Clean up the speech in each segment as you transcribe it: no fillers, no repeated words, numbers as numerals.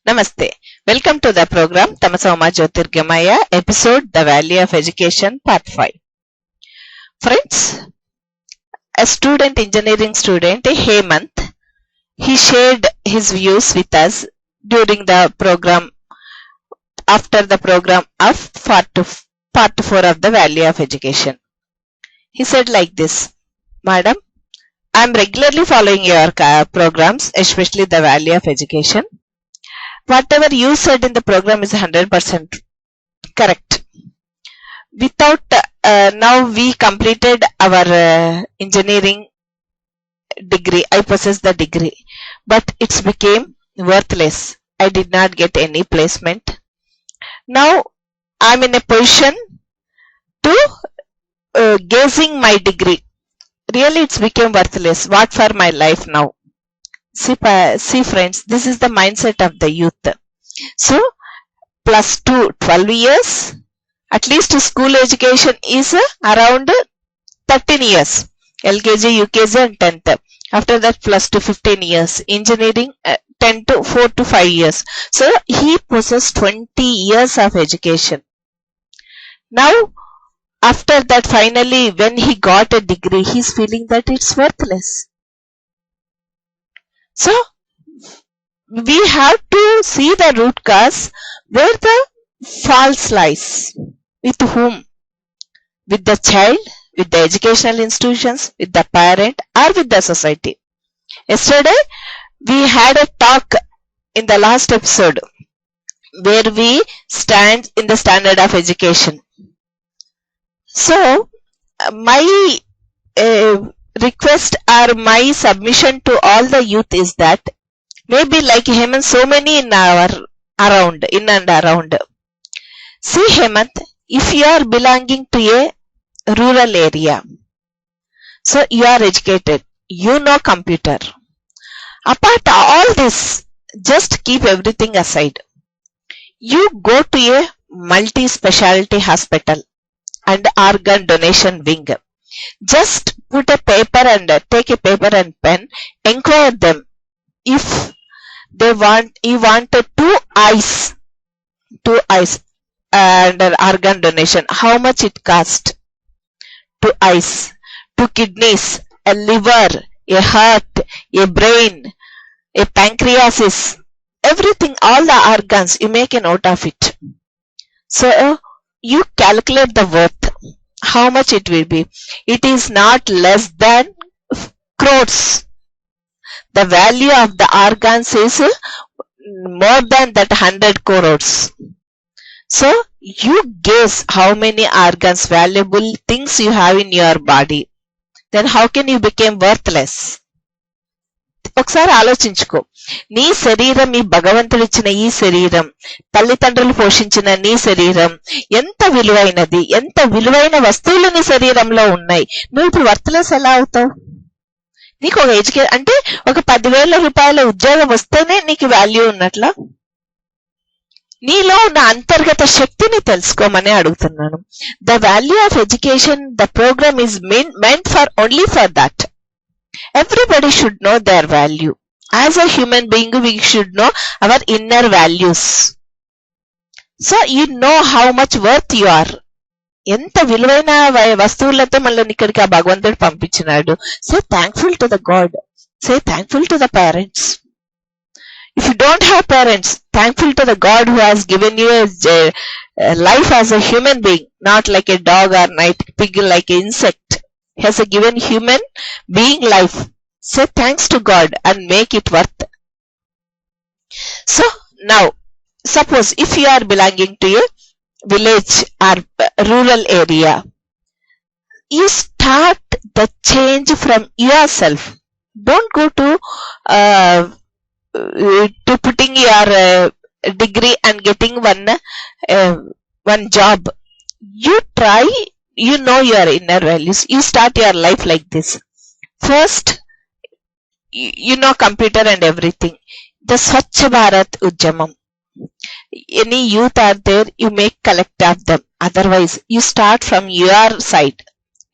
Namaste. Welcome to the program Tamasoma Jyotirgamaya episode The Value of Education Part 5. Friends, a engineering student, Hemant, he shared his views with us during the program, after the program of part 4 of The Value of Education. He said like this, Madam, I am regularly following your programs, especially The Value of Education. Whatever you said in the program is 100% correct. Without, now we completed our engineering degree. I possess the degree, but it became worthless. I did not get any placement. Now I am in a position to gazing my degree. Really it's became worthless. What for my life now? See friends, this is the mindset of the youth. So, plus 2, 12 years, at least school education is around 13 years. LKG, UKG and 10th. After that, plus 2, 15 years. Engineering, 4 to 5 years. So, he possesses 20 years of education. Now, after that, finally, when he got a degree, he's feeling that it's worthless. So, we have to see the root cause where the fault lies. With whom? With the child, with the educational institutions, with the parent, or with the society. Yesterday, we had a talk in the last episode where we stand in the standard of education. So, my request or my submission to all the youth is that maybe like Hemant, so many in and around. See Hemant, if you are belonging to a rural area, so you are educated, you know computer. Apart all this, just keep everything aside. You go to a multi-specialty hospital and organ donation wing. Just put a paper and take a paper and pen, inquire them if they want, you want 2 eyes and organ donation, how much it cost? 2 eyes, 2 kidneys, a liver, a heart, a brain, a pancreas, everything, all the organs, you make a note of it. So you calculate the worth. How much it will be? It is not less than crores. The value of the organs is more than that 100 crores. So, you guess how many organs, valuable things you have in your body. Then how can you become worthless? ఒకసారి ఆలోచించుకో. నీ శరీరం, ఈ భగవంతుడిచ్చిన ఈ శరీరం, తల్లిదండ్రులు పోషించిన నీ శరీరం ఎంత విలువైనది, ఎంత విలువైన వస్తువులు నీ శరీరంలో ఉన్నాయి. నువ్వు ఇప్పుడు వర్త్లెస్ ఎలా అవుతావు? నీకు ఒక అంటే ఒక 10,000 రూపాయల ఉద్యోగం వస్తేనే నీకు వాల్యూ ఉన్నట్లా? నీలో ఉన్న అంతర్గత శక్తిని తెలుసుకోమని అడుగుతున్నాను. The value of education, the programme is meant for only for that. Everybody should know their value. As a human being, we should know our inner values. So, you know how much worth you are. ఎంత విలువైన వస్తువులతో మనల్ని ఇక్కడికి ఆ భగవంతుడు పంపించినాడు. Say thankful to the God. Say thankful to the parents. If you don't have parents, thankful to the God who has given you a life as a human being, not like a dog or night pig, like an insect. Has a given human being life. Say thanks to God and make it worth. So now, suppose if you are belonging to a village or rural area, you start the change from yourself. Don't go to putting your degree and getting one job. You try. You know your inner values. You start your life like this. First, you know computer and everything. The Swachh Bharat Ujjamam. Any youth are there, you make collect of them. Otherwise, you start from your side.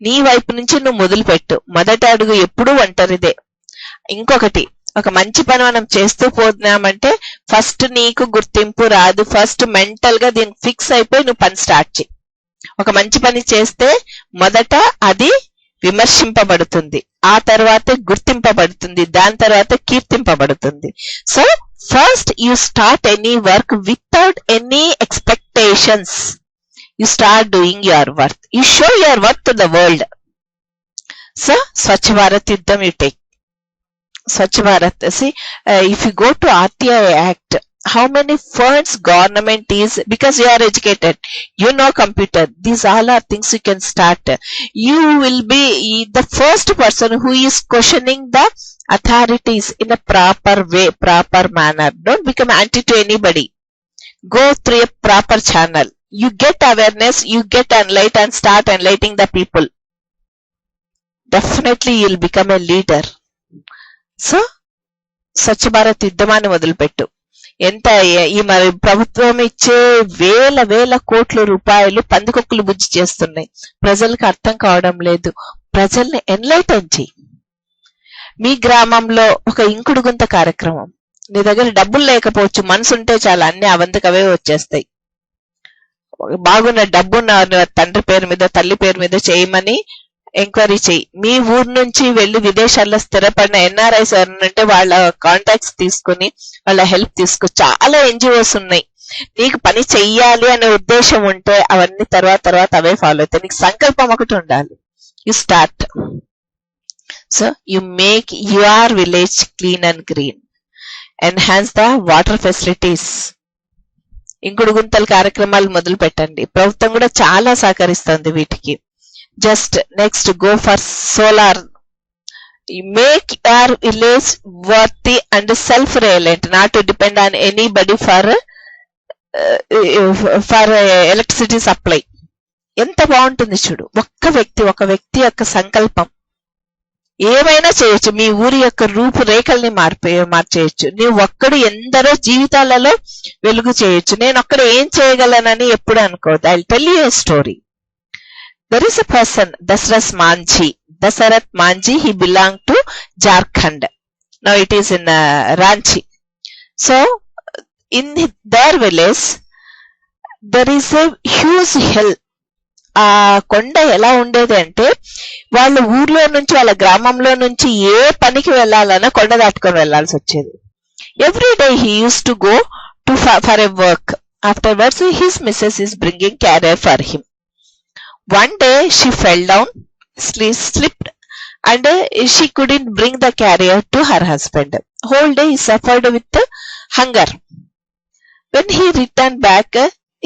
నీ వైపు నుంచి నువ్వు మొదలు పెట్టు. మొదటి అడుగు ఎప్పుడూ ఒంటరిదే. ఇంకొకటి, ఒక మంచి పని మనం చేస్తూ పోతున్నామంటే ఫస్ట్ నీకు గుర్తింపు రాదు. ఫస్ట్ మెంటల్ గా దీనికి ఫిక్స్ అయిపోయి నువ్వు పని స్టార్ట్ చేయి. ఒక మంచి పని చేస్తే మొదట అది విమర్శింపబడుతుంది, ఆ తర్వాత గుర్తింపబడుతుంది, దాని తర్వాత కీర్తింపబడుతుంది. So first you start any work without any expectations. You start doing your work. You show your work to the world. So Swachh Bharat యుద్ధం you take. Swachh Bharat. See, if you go to RTI Act, how many funds government is, because you are educated, you know computer, these all are things you can start. You will be the first person who is questioning the authorities in a proper way, proper manner. Don't become anti to anybody. Go through a proper channel. You get awareness, you get enlightened and start enlightening the people. Definitely you will become a leader. So Swachh Bharat యుద్ధమాన్ని మొదలుపెట్టు. ఎంత ఈ మరి ప్రభుత్వం ఇచ్చే వేల కోట్ల రూపాయలు పందికొక్కులు బుజ్జి చేస్తున్నాయి. ప్రజలకు అర్థం కావడం లేదు. ప్రజల్ని ఎన్లైటన్ చేయి. మీ గ్రామంలో ఒక ఇంకుడు గుంత కార్యక్రమం. నీ దగ్గర డబ్బులు లేకపోవచ్చు, మనసు ఉంటే చాలా అన్ని అవంతకవే వచ్చేస్తాయి. బాగున్న డబ్బున్న తండ్రి పేరు మీద తల్లి పేరు మీద చేయమని ఎంక్వైరీ చేయి. మీ ఊరు నుంచి వెళ్లి విదేశాల్లో స్థిరపడిన ఎన్ఆర్ఐస్ ఎవరంటే వాళ్ళ కాంటాక్ట్స్ తీసుకుని వాళ్ళ హెల్ప్ తీసుకో. చాలా ఎన్జిఓస్ ఉన్నాయి. నీకు పని చెయ్యాలి అనే ఉద్దేశం ఉంటే అవన్నీ తర్వాత అవే ఫాలో అవుతాయి. నీకు సంకల్పం ఒకటి ఉండాలి. You start. So you make your village clean and green. Enhance the water facilities. ఇంకుడు గుంతల కార్యక్రమాలు మొదలు పెట్టండి. ప్రభుత్వం కూడా చాలా సహకరిస్తుంది వీటికి. Just next, go for solar. Make your village worthy and self-reliant, not to depend on anybody for electricity supply. ఎంత బాగుంటుంది చూడు. ఒక వ్యక్తి యొక్క సంకల్పం ఏమైనా చేయొచ్చు. మీ ఊరి యొక్క రూపురేఖల్ని మార్చేయచ్చు. నీవు ఒక్కడు ఎందరో జీవితాలలో వెలుగు చేయొచ్చు. నేను ఒక్కడ ఏం చేయగలనని ఎప్పుడు అనుకోవద్దు. I will tell you a story. There is a person, Dasarath Manji. He belonged to Jharkhand. Now it is in Ranchi. So in their village there is a huge hill. ఆ కొండ ఎలా ఉండేది అంటే వాళ్ళ ఊర్లో నుంచి వాళ్ళ గ్రామంలో నుంచి ఏ పనికి వెళ్ళాలన్నా కొండ దాటుకొని వెళ్లాల్సి వచ్చేది. Every day he used to go to for a work. Afterwards his missus is bringing carrier for him. One day she fell down, slipped, and she couldn't bring the carrier to her husband. Whole day he suffered with hunger. When he returned back,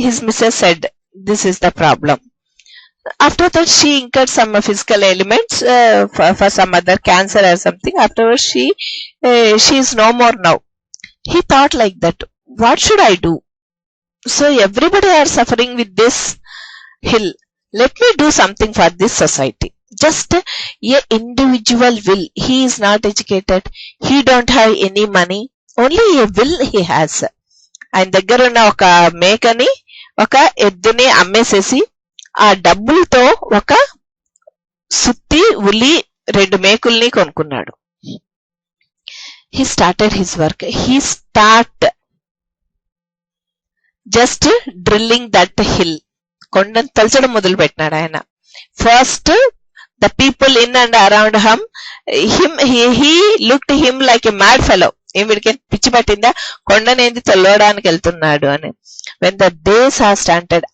his missus said, "This is the problem." After that, she incurred some physical ailments for some other cancer or something. Afterwards, she is no more now. He thought like that. What should I do? So everybody are suffering with this hill. Let me do something for this society. Just a individual will. He is not educated. He don't have any money. Only a will he has. ఆయన దగ్గర ఉన్న ఒక మేకని ఒక ఎద్దుని అమ్మేసేసి ఆ డబ్బులతో ఒక సుత్తి ఉలి 2 మేకుల్ని కొనుక్కున్నాడు. He started his work. He start just drilling that hill. కొండను తలచడం మొదలు పెట్టినాడు ఆయన. First the people in and around he looked him like a mad fellow. వీడికి పిచ్చి పట్టిందా, కొండనేది తొలవడానికి వెళ్తున్నాడు అని. When the days are started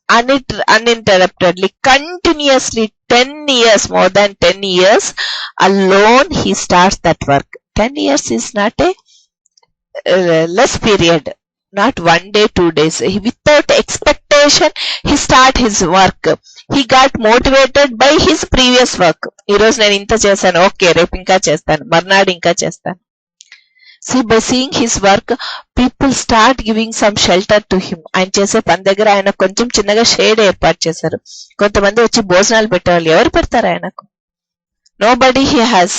uninterruptedly, continuously 10 years, more than 10 years alone he starts that work. 10 years is not a less period. Not 1 day, 2 days. Without expectation, he start his work. He got motivated by his previous work. ఈ రోజు నేను ఇంత చేశాను, okay రేపు ఇంకా చేస్తాను, మర్నాడు ఇంకా చేస్తాను. See, by seeing his work, people start giving some shelter to him. ఆయన చేసే పని దగ్గర ఆయన కొంచెం చిన్నగా షేడ్ ఏర్పాటు చేశారు. కొంతమంది వచ్చి భోజనాలు పెట్టేవాళ్ళు. ఎవరు పెడతారు ఆయనకు? Nobody he has.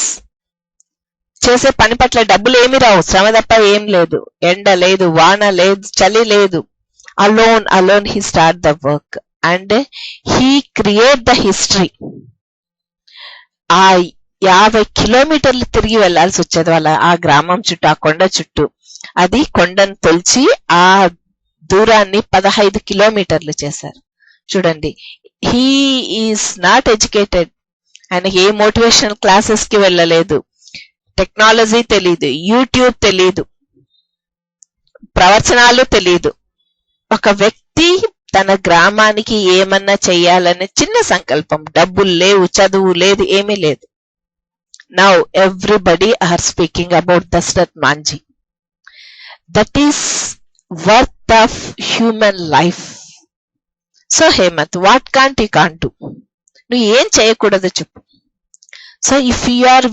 చేసే పని పట్ల డబ్బులు ఏమి రావు, శ్రమ తప్ప ఏం లేదు, ఎండ లేదు, వాన లేదు, చలి లేదు. alone he start the work and he create the history. ఆ 50 కిలోమీటర్లు తిరిగి వెళ్లాల్సి వచ్చేది వాళ్ళ ఆ గ్రామం చుట్టూ, ఆ కొండ చుట్టూ. అది కొండను తొలిచి ఆ దూరాన్ని 15 కిలోమీటర్లు చేశారు. చూడండి, హీ ఈస్ నాట్ ఎడ్యుకేటెడ్. ఆయనకి ఏ మోటివేషనల్ క్లాసెస్ కి వెళ్ళలేదు, టెక్నాలజీ తెలీదు, యూట్యూబ్ తెలీదు, ప్రవచనాలు తెలీదు. ఒక వ్యక్తి తన గ్రామానికి ఏమన్నా చెయ్యాలనే చిన్న సంకల్పం, డబ్బులు లేవు, చదువు లేదు, ఏమీ లేదు. Now everybody are speaking about Dasharath Manjhi. That is worth of human life. So Hemant, what can't you can't do? నువ్వు ఏం చేయకూడదు చెప్పు. So if you are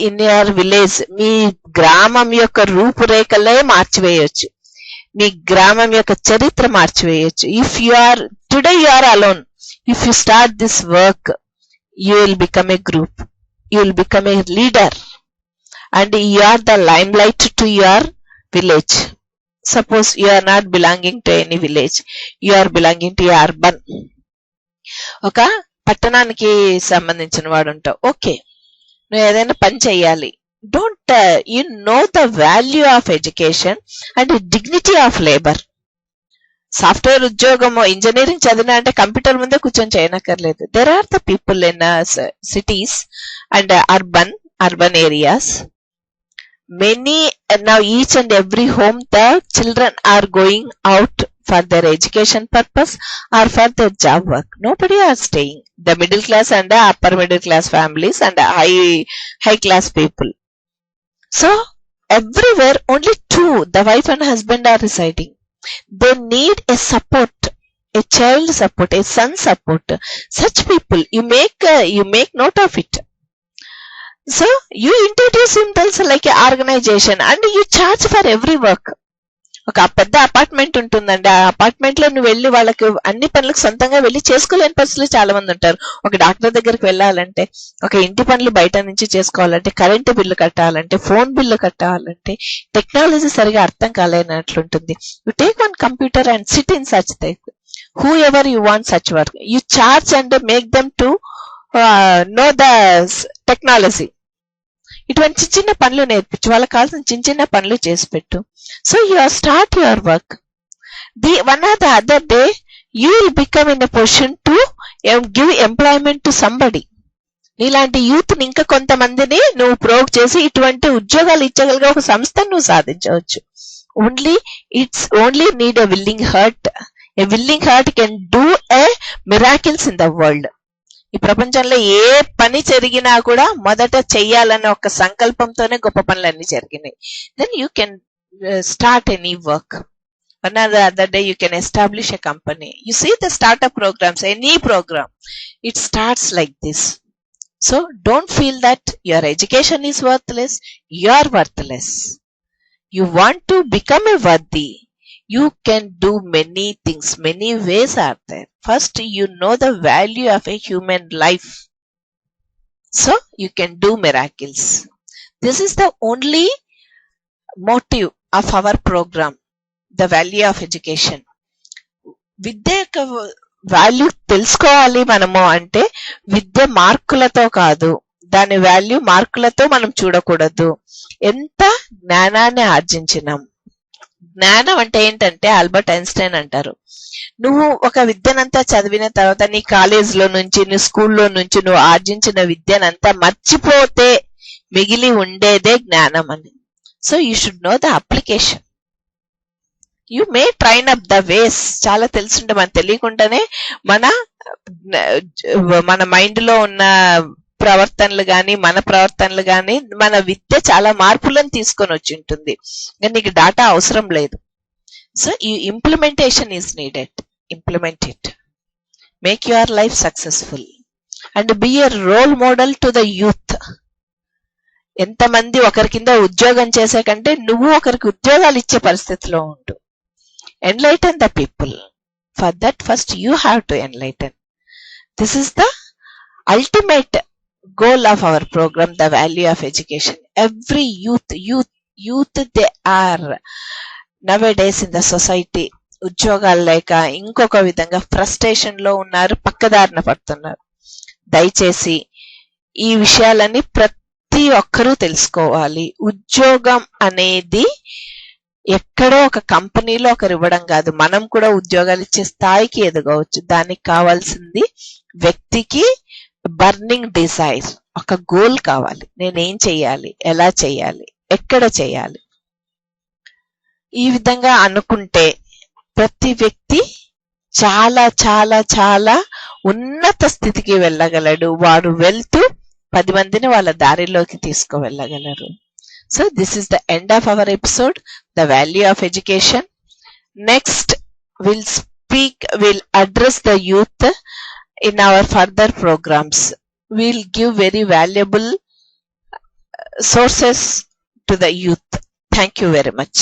in your village, మీ గ్రామం యొక్క రూపురేఖలే మార్చివేయొచ్చు, మీ గ్రామం యొక్క చరిత్ర మార్చివేయొచ్చు. If you are today you are alone, if you start this work, you will become a group, you will become a leader, and you are the lime light to your village. Suppose you are not belonging to any village, you are belonging to urban. ఒక పట్టణానికి సంబంధించిన వాడు ఉంటావు, okay, నువ్వు ఏదైనా పని చెయ్యాలి. Don't you know the value of education and the dignity of labor? Software ఉద్యోగం, ఇంజనీరింగ్ చదివినా అంటే కంప్యూటర్ ముందే కూర్చొని చేయనక్కర్లేదు. There are the people in cities and urban areas. Many now each and every home the children are going out for their education purpose or for their job work. Nobody are staying. The middle class and the upper middle class families and high class people. So everywhere only two, the wife and husband, are residing. They need a support, a child support, a son support. Such people, you make note of it. So you introduce himself like an organization and you charge for every work. ఒక పెద్ద apartment ఉంటుందండి, ఆ apartment లో నువ్వు వెళ్ళి వాళ్ళకి అన్ని పనులకు సొంతంగా వెళ్ళి చేసుకోలేని పరిస్థితులు చాలా మంది ఉంటారు. ఒక డాక్టర్ దగ్గరికి వెళ్ళాలంటే, ఒక ఇంటి పనులు బయట నుంచి చేసుకోవాలంటే, కరెంటు బిల్లు కట్టాలంటే, ఫోన్ బిల్లు కట్టాలంటే, టెక్నాలజీ సరిగా అర్థం కాలేనట్లుంటుంది. You take one computer and sit in such thing. Whoever you want such work, you charge and make them to know the technology. ఇటువంటి చిన్న పనులు నేర్పించు, వాళ్ళకి కావాల్సిన చిన్న పనులు చేసి పెట్టు. So you start your work. One or the other day you will become in a position to give employment to somebody. నీలాంటి యూత్ ని ఇంకా కొంతమందిని నువ్వు ప్రోగ్ చేసి ఇటువంటి ఉద్యోగాలు ఇచ్చగలిగే ఒక సంస్థను నువ్వు సాధించవచ్చు. Only need a willing heart. A willing heart can do a miracles in the world. ఈ ప్రపంచంలో ఏ పని జరిగినా కూడా మొదట చెయ్యాలన్న ఒక సంకల్పంతోనే గొప్ప పనులన్నీ జరిగినాయి. Then you can start any work. One or the other day you can establish a company. You see the startup programs, any program, it starts like this. So don't feel that your education is worthless. You are worthless. You want to become a worthy. You can do many things. Many ways are there. First, you know the value of a human life. So you can do miracles. This is the only motive of our program, the value of education. విద్య యొక్క value తెలుసుకోవాలి మనము అంటే విద్య మార్కులతో కాదు, దాని value మార్కులతో మనం చూడకూడదు. ఎంత జ్ఞానాన్ని ఆర్జించినాం. జ్ఞానం అంటే ఏంటంటే ఆల్బర్ట్ ఐన్స్టైన్ అంటారు, నువ్వు ఒక విద్యనంతా చదివిన తర్వాత నీ కాలేజీలో నుంచి, నీ స్కూల్లో నుంచి నువ్వు ఆర్జించిన విద్యనంతా మర్చిపోతే మిగిలి ఉండేదే జ్ఞానం అని. So you should know the application. You may train up the ways. చాలా తెలుసుంటే మనం తెలియకుండానే మన మైండ్ లో ఉన్న ప్రవర్తనలు గాని, మన ప్రవర్తనలు గాని, మన విద్య చాలా మార్పులను తీసుకొని వచ్చి ఉంటుంది. నీకు డాటా అవసరం లేదు. సో ఈ implementation is needed. Implement it. Make your life successful and be a role model to the youth. ఎంతమంది ఒకరి కింద ఉద్యోగం చేసే కంటే నువ్వు ఒకరికి ఉద్యోగాలు ఇచ్చే పరిస్థితిలో ఉండు. Enlighten the people. For that, first you have to enlighten. This is the ultimate goal of our program, the value of education. Every youth, they are nowadays in the society, ఉద్యోగాలు లేక ఇంకొక విధంగా ఫ్రస్ట్రేషన్ లో ఉన్నారు, పక్కదారిన పడుతున్నారు. దయచేసి ఈ విషయాలని ప్రతి ఒక్కరూ తెలుసుకోవాలి. ఉద్యోగం అనేది ఎక్కడో ఒక కంపెనీలో ఒకరు ఇవ్వడం కాదు, మనం కూడా ఉద్యోగాలు ఇచ్చే స్థాయికి ఎదగవచ్చు. దానికి కావాల్సింది వ్యక్తికి బర్నింగ్ డిజైర్, ఒక గోల్ కావాలి. నేనేం చెయ్యాలి, ఎలా చెయ్యాలి, ఎక్కడ చెయ్యాలి. ఈ విధంగా అనుకుంటే ప్రతి వ్యక్తి చాలా చాలా చాలా ఉన్నత స్థితికి వెళ్ళగలడు. వాడు వెళ్తూ 10 మందిని వాళ్ళ దారిలోకి తీసుకువెళ్ళగలరు. So this is the end of our episode, the value of education. Next we'll address the youth in our further programs. We'll give very valuable sources to the youth. Thank you very much.